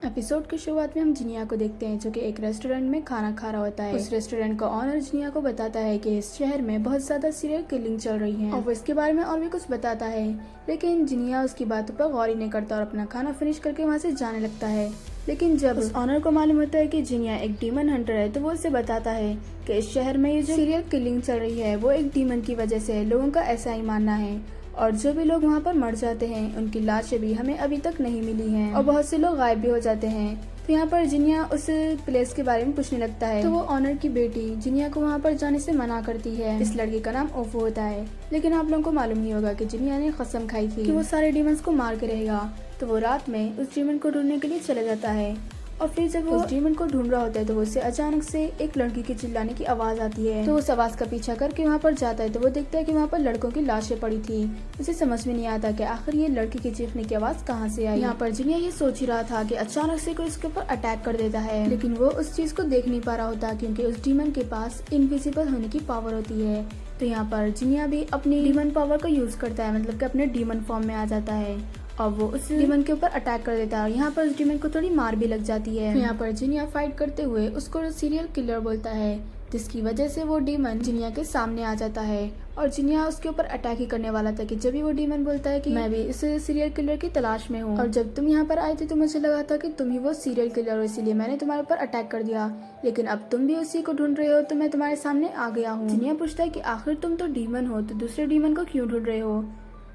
Episode की शुरुआत में हम जिनिया को देखते हैं जो कि एक रेस्टोरेंट में खाना खा रहा होता है। उस रेस्टोरेंट का ऑनर जिनिया को बताता है कि इस शहर में बहुत ज्यादा सीरियल किलिंग चल रही है और वो इसके बारे में और भी कुछ बताता है, लेकिन जिनिया उसकी बातों पर गौर ही नहीं करता और अपना खाना फिनिश करके वहाँ से जाने लगता है। लेकिन जब उस ऑनर को मालूम होता है कि जिनिया एक डीमन हंटर है तो वो उसे बताता है कि इस शहर में ये जो सीरियल किलिंग चल रही है वो एक डीमन की वजह से है। लोगों का ऐसा ही मानना है और जो भी लोग वहाँ पर मर जाते हैं उनकी लाशें भी हमें अभी तक नहीं मिली हैं और बहुत से लोग गायब भी हो जाते हैं। तो यहाँ पर जिनिया उस प्लेस के बारे में पूछने लगता है तो वो ऑनर की बेटी जिनिया को वहाँ पर जाने से मना करती है। इस लड़की का नाम ओफो होता है, लेकिन आप लोगों को मालूम ही होगा कि जिनिया ने कसम खाई थी कि वो सारे डीमंस को मार के रहेगा। तो वो रात में उस डीमन को ढूंढने के लिए चला जाता है और फिर जब वो उस डीमन को ढूंढ रहा होता है तो वो उसे अचानक से एक लड़की की चिल्लाने की आवाज आती है। तो उस आवाज का पीछा करके वहाँ पर जाता है तो वो देखता है कि वहाँ पर लड़कों की लाशें पड़ी थी। उसे समझ में नहीं आता कि आखिर ये लड़की की चीखने की आवाज कहाँ से आई। यहाँ पर जिनिया ये सोच ही रहा था कि अचानक से कोई उसके ऊपर अटैक कर देता है, लेकिन वो उस चीज को देख नहीं पा रहा होता क्योंकि उस डीमन के पास इनविजिबल होने की पावर होती है। तो यहाँ पर जिनिया भी अपनी डीमन पावर का यूज करता है, मतलब कि अपने डीमन फॉर्म में आ जाता है और वो उस डीमन के ऊपर अटैक कर देता है और यहाँ पर उस डीमन को थोड़ी मार भी लग जाती है। यहाँ पर जिनिया फाइट करते हुए उसको सीरियल किलर बोलता है, जिसकी वजह से वो डीमन जिनिया के सामने आ जाता है और जिनिया उसके ऊपर अटैक ही करने वाला था कि जब भी वो डीमन बोलता है कि मैं भी इस सीरियल किलर की तलाश में हूँ और जब तुम यहाँ पर आए थे तो मुझे लगा था कि तुम ही वो सीरियल किलर हो, इसीलिए मैंने तुम्हारे ऊपर अटैक कर दिया, लेकिन अब तुम भी उसी को ढूंढ रहे हो तो मैं तुम्हारे सामने आ गया हूँ। जिनिया पूछता है कि आखिर तुम तो डीमन हो तो दूसरे डीमन को क्यों ढूंढ रहे हो।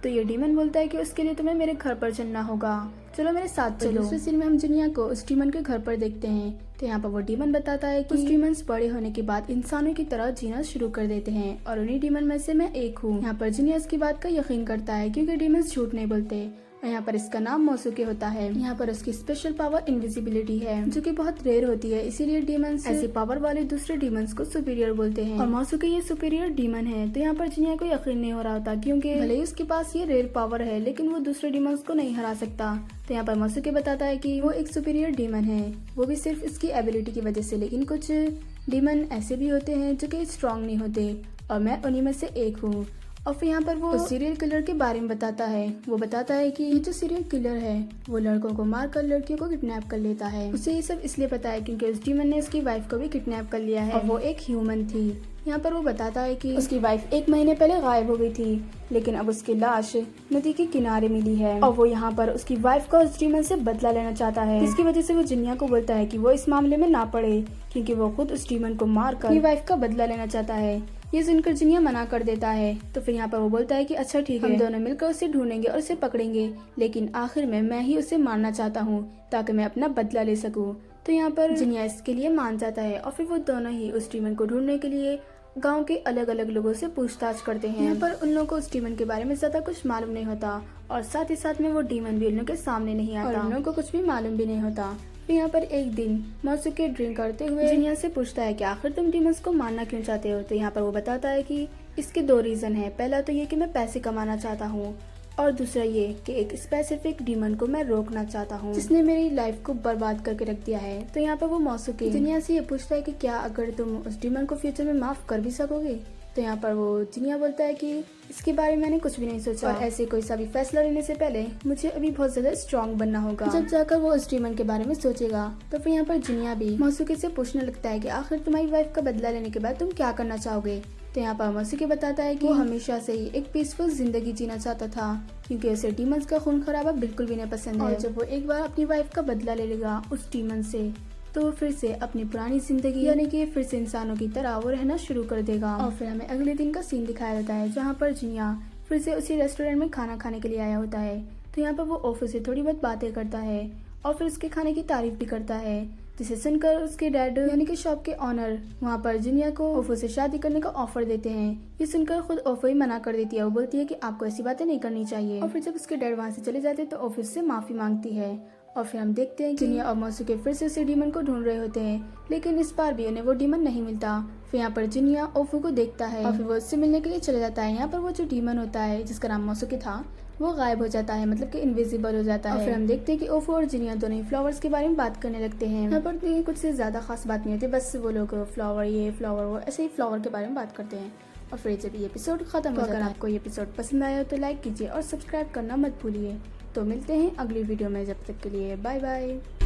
तो ये डीमन बोलता है कि उसके लिए तुम्हें मेरे घर पर चलना होगा, चलो मेरे साथ चलो। दूसरे सीन में हम जिनिया को उस डीमन के घर पर देखते हैं तो यहाँ पर वो डीमन बताता है कि उस डीमंस बड़े होने के बाद इंसानों की तरह जीना शुरू कर देते हैं और उन्हीं डीमन में से मैं एक हूँ। यहाँ पर जिनिया इसकी बात का यकीन करता है क्योंकि डीमंस झूठ नहीं बोलते। यहाँ पर इसका नाम मोसुके होता है। यहाँ पर उसकी स्पेशल पावर इनविजिबिलिटी है जो कि बहुत रेयर होती है, इसीलिए डीमंस ऐसी पावर वाले दूसरे डीमंस को सुपीरियर बोलते हैं और मोसुके ये सुपीरियर डीमन है। तो यहाँ पर जिनिया को यकीन नहीं हो रहा होता क्योंकि भले ही उसके पास ये रेयर पावर है लेकिन वो दूसरे डीमंस को नहीं हरा सकता। तो यहाँ पर मोसुके बताता है कि वो एक सुपीरियर डीमन है, वो भी सिर्फ इसकी एबिलिटी की वजह से, लेकिन कुछ डीमन ऐसे भी होते हैं जो कि स्ट्रांग नहीं होते और मैं उन्हीं में से एक हूँ। और फिर यहाँ पर वो सीरियल किलर के बारे में बताता है। वो बताता है कि ये जो सीरियल किलर है वो लड़कों को मारकर लड़कियों को किडनैप कर लेता है। उसे ये सब इसलिए पता है क्योंकि उस डीमन ने उसकी वाइफ को भी किडनैप कर लिया है और वो एक ह्यूमन थी। यहाँ पर वो बताता है कि उसकी वाइफ 1 महीने पहले गायब हो गई थी, लेकिन अब उसकी लाश नदी के किनारे मिली है और वो यहाँ पर उसकी वाइफ का उस डीमन से बदला लेना चाहता है। इसकी वजह से वो जिनिया को बोलता है कि वो इस मामले में ना पड़े क्योंकि वो खुद उस डीमन को मारकर अपनी वाइफ का बदला लेना चाहता है। ये सुनकर जिनिया मना कर देता है। तो फिर यहाँ पर वो बोलता है कि अच्छा ठीक है, हम दोनों मिलकर उसे ढूंढेंगे और उसे पकड़ेंगे, लेकिन आखिर में मैं ही उसे मारना चाहता हूँ ताकि मैं अपना बदला ले सकूँ। तो यहाँ पर जिनिया इसके लिए मान जाता है और फिर वो दोनों ही उस डीमन को ढूंढने के लिए गांव के अलग अलग लोगों से पूछताछ करते हैं। यहाँ पर उन लोगों को उस डीमन के बारे में ज्यादा कुछ मालूम नहीं होता और साथ ही साथ में वो डीमन भी उन लोगों के सामने नहीं आता और उन लोगों को कुछ भी मालूम भी नहीं होता। फिर यहाँ पर एक दिन मोसुके ड्रिंक करते हुए जिनिया से पूछता है कि आखिर तुम डीमंस को मारना क्यों चाहते हो। तो यहाँ पर वो बताता है कि इसके 2 रीजन है। पहला तो ये कि मैं पैसे कमाना चाहता हूँ और दूसरा ये कि एक स्पेसिफिक डीमन को मैं रोकना चाहता हूँ जिसने मेरी लाइफ को बर्बाद करके रख दिया है। तो यहाँ पर वो मोसुके जिनिया से ये पूछता है कि क्या अगर तुम उस डीमन को फ्यूचर में माफ कर भी सकोगे। तो यहाँ पर वो जिनिया बोलता है कि इसके बारे में मैंने कुछ भी नहीं सोचा और ऐसे कोई सा भी फैसला लेने से पहले मुझे अभी बहुत ज्यादा स्ट्रांग बनना होगा। जब जाकर वो उस डीमन के बारे में सोचेगा तो फिर यहाँ पर जिनिया भी मोसुके से पूछने लगता है कि आखिर तुम्हारी वाइफ का बदला लेने के बाद तुम क्या करना चाहोगे। तो यहाँ पर मोसुके बताता है कि वो हमेशा से ही एक पीसफुल जिंदगी जीना चाहता था क्योंकि उसे डीमंस का खून खराबा बिल्कुल भी नहीं पसंद है। और जब वो एक बार अपनी वाइफ का बदला ले लेगा उस डीमन से तो वो फिर से अपनी पुरानी जिंदगी यानी कि फिर से इंसानों की तरह वो रहना शुरू कर देगा। और फिर हमें अगले दिन का सीन दिखाया जाता है जहाँ पर जिनिया फिर से उसी रेस्टोरेंट में खाना खाने के लिए आया होता है। तो यहाँ पर वो ऑफिस से थोड़ी बहुत बातें करता है और फिर उसके खाने की तारीफ भी करता है, जिसे सुनकर उसके डैड यानी कि शॉप के ऑनर वहाँ पर जिनिया को ओफो से शादी करने का ऑफर देते हैं। ये सुनकर खुद ओफो ही मना कर देती है। वो बोलती है कि आपको ऐसी बातें नहीं करनी चाहिए और फिर जब उसके डैड वहाँ से चले जाते हैं तो ऑफिस से माफी मांगती है। और फिर हम देखते हैं कि जिनिया और मोसुके फिर से उसी डीमन को ढूंढ रहे होते हैं, लेकिन इस बार भी उन्हें वो डीमन नहीं मिलता। फिर यहाँ पर जिनिया ओफो को देखता है और फिर वो उससे मिलने के लिए चले जाता है। यहाँ पर वो जो डीमन होता है जिसका नाम मोसुके था वो गायब हो जाता है, मतलब कि इनविजिबल हो जाता है। और फिर हम देखते हैं कि ओफो और जिनिया दोनों ही फ्लावर्स के बारे में बात करने लगते हैं। यहाँ पर कुछ से ज्यादा खास बात नहीं होती, बस वो लोग फ्लावर ये फ्लावर वो ऐसे ही फ्लावर के बारे में बात करते हैं। और फिर जब ये एपिसोड खत्म हो जाता है, आपको ये एपिसोड पसंद आया तो लाइक कीजिए और सब्सक्राइब करना मत भूलिए। तो मिलते हैं अगली वीडियो में, जब तक के लिए बाय बाय।